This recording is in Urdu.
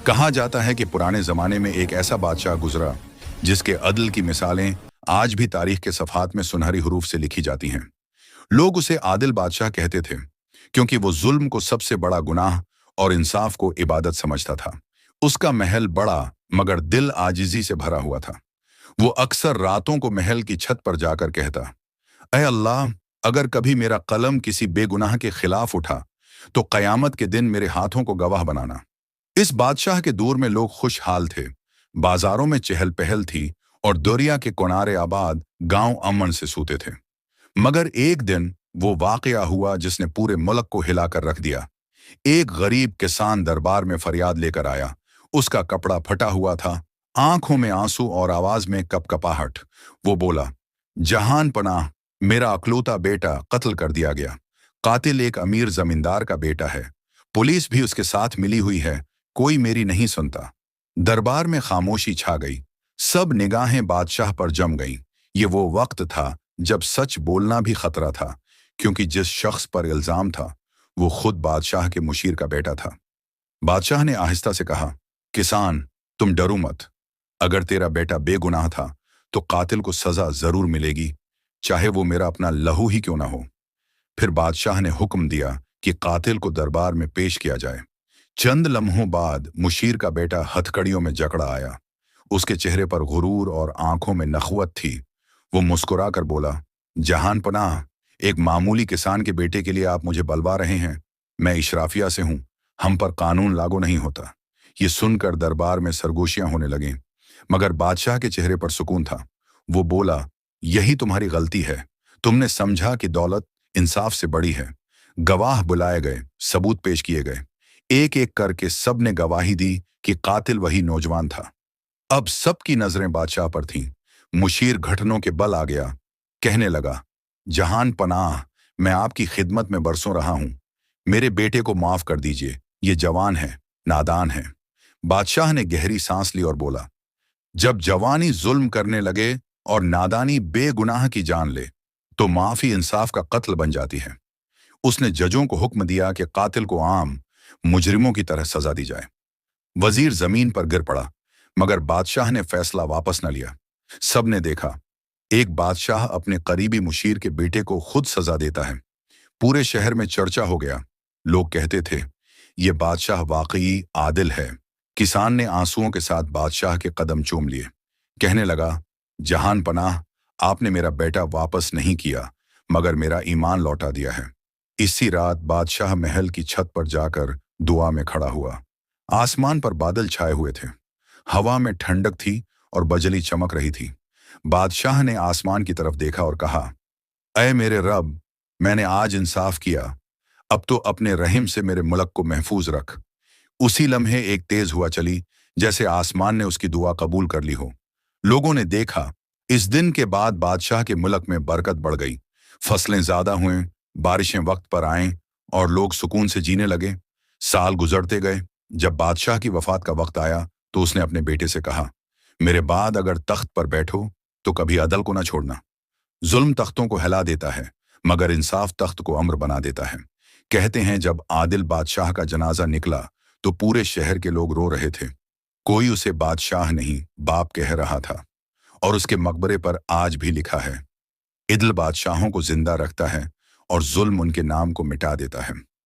کہا جاتا ہے کہ پرانے زمانے میں ایک ایسا بادشاہ گزرا جسکے عدل کی مثالیں آج بھی تاریخ کے صفحات میں سنہری حروف سے لکھی جاتی ہیں۔ لوگ اسے عادل بادشاہ کہتے تھے کیونکہ وہ ظلم کو سب سے بڑا گناہ اور انصاف کو عبادت سمجھتا تھا۔ اس کا محل بڑا مگر دل عاجزی سے بھرا ہوا تھا۔ وہ اکثر راتوں کو محل کی چھت پر جا کر کہتا، اے اللہ، اگر کبھی میرا قلم کسی بے گناہ کے خلاف اٹھا تو قیامت کے دن میرے ہاتھوں کو گواہ بنانا۔ اس بادشاہ کے دور میں لوگ خوشحال تھے، بازاروں میں چہل پہل تھی اور دریا کے کنارے آباد گاؤں امن سے سوتے تھے۔ مگر ایک دن وہ واقعہ ہوا جس نے پورے ملک کو ہلا کر رکھ دیا۔ ایک غریب کسان دربار میں فریاد لے کر آیا۔ اس کا کپڑا پھٹا ہوا تھا، آنکھوں میں آنسو اور آواز میں کپکپاہٹ۔ وہ بولا، جہان پناہ، میرا اکلوتا بیٹا قتل کر دیا گیا۔ قاتل ایک امیر زمیندار کا بیٹا ہے، پولیس بھی اس کے ساتھ ملی ہوئی ہے، کوئی میری نہیں سنتا۔ دربار میں خاموشی چھا گئی، سب نگاہیں بادشاہ پر جم گئیں۔ یہ وہ وقت تھا جب سچ بولنا بھی خطرہ تھا، کیونکہ جس شخص پر الزام تھا وہ خود بادشاہ کے مشیر کا بیٹا تھا۔ بادشاہ نے آہستہ سے کہا، کسان، تم ڈرو مت۔ اگر تیرا بیٹا بے گناہ تھا تو قاتل کو سزا ضرور ملے گی، چاہے وہ میرا اپنا لہو ہی کیوں نہ ہو۔ پھر بادشاہ نے حکم دیا کہ قاتل کو دربار میں پیش کیا جائے۔ چند لمحوں بعد مشیر کا بیٹا ہتھکڑیوں میں جکڑا آیا۔ اس کے چہرے پر غرور اور آنکھوں میں نخوت تھی۔ وہ مسکرا کر بولا، جہان پناہ، ایک معمولی کسان کے بیٹے کے لیے آپ مجھے بلوا رہے ہیں؟ میں اشرافیہ سے ہوں، ہم پر قانون لاگو نہیں ہوتا۔ یہ سن کر دربار میں سرگوشیاں ہونے لگیں، مگر بادشاہ کے چہرے پر سکون تھا۔ وہ بولا، یہی تمہاری غلطی ہے، تم نے سمجھا کہ دولت انصاف سے بڑی ہے۔ گواہ بلائے گئے، ثبوت پیش کیے گئے، ایک ایک کر کے سب نے گواہی دی کہ قاتل وہی نوجوان تھا۔ اب سب کی نظریں بادشاہ پر تھیں۔ مشیر گھٹنوں کے بل آ گیا، کہنے لگا، جہان پناہ، میں آپ کی خدمت میں برسوں رہا ہوں، میرے بیٹے کو معاف کر دیجئے، یہ جوان ہے، نادان ہے۔ بادشاہ نے گہری سانس لی اور بولا، جب جوانی ظلم کرنے لگے اور نادانی بے گناہ کی جان لے تو معافی انصاف کا قتل بن جاتی ہے۔ اس نے ججوں کو حکم دیا کہ قاتل کو عام مجرموں کی طرح سزا دی جائے۔ وزیر زمین پر گر پڑا، مگر بادشاہ نے فیصلہ واپس نہ لیا۔ سب نے دیکھا، ایک بادشاہ اپنے قریبی مشیر کے بیٹے کو خود سزا دیتا ہے۔ پورے شہر میں چرچا ہو گیا، لوگ کہتے تھے، یہ بادشاہ واقعی عادل ہے۔ کسان نے آنسوؤں کے ساتھ بادشاہ کے قدم چوم لیے، کہنے لگا، جہان پناہ، آپ نے میرا بیٹا واپس نہیں کیا مگر میرا ایمان لوٹا دیا ہے۔ اسی رات بادشاہ محل کی چھت پر جا کر دعا میں کھڑا ہوا۔ آسمان پر بادل چھائے ہوئے تھے، ہوا میں ٹھنڈک تھی اور بجلی چمک رہی تھی۔ بادشاہ نے آسمان کی طرف دیکھا اور کہا، اے میرے رب، میں نے آج انصاف کیا، اب تو اپنے رحم سے میرے ملک کو محفوظ رکھ۔ اسی لمحے ایک تیز ہوا چلی، جیسے آسمان نے اس کی دعا قبول کر لی ہو۔ لوگوں نے دیکھا، اس دن کے بعد بادشاہ کے ملک میں برکت بڑھ گئی، فصلیں زیادہ ہوئیں، بارشیں وقت پر آئیں اور لوگ سکون سے جینے لگے۔ سال گزرتے گئے، جب بادشاہ کی وفات کا وقت آیا تو اس نے اپنے بیٹے سے کہا، میرے بعد اگر تخت پر بیٹھو تو کبھی عدل کو نہ چھوڑنا۔ ظلم تختوں کو ہلا دیتا ہے مگر انصاف تخت کو امر بنا دیتا ہے۔ کہتے ہیں جب عادل بادشاہ کا جنازہ نکلا تو پورے شہر کے لوگ رو رہے تھے، کوئی اسے بادشاہ نہیں باپ کہہ رہا تھا، اور اس کے مقبرے پر آج بھی لکھا ہے، عدل بادشاہوں کو زندہ رکھتا ہے اور ظلم ان کے نام کو مٹا دیتا ہے۔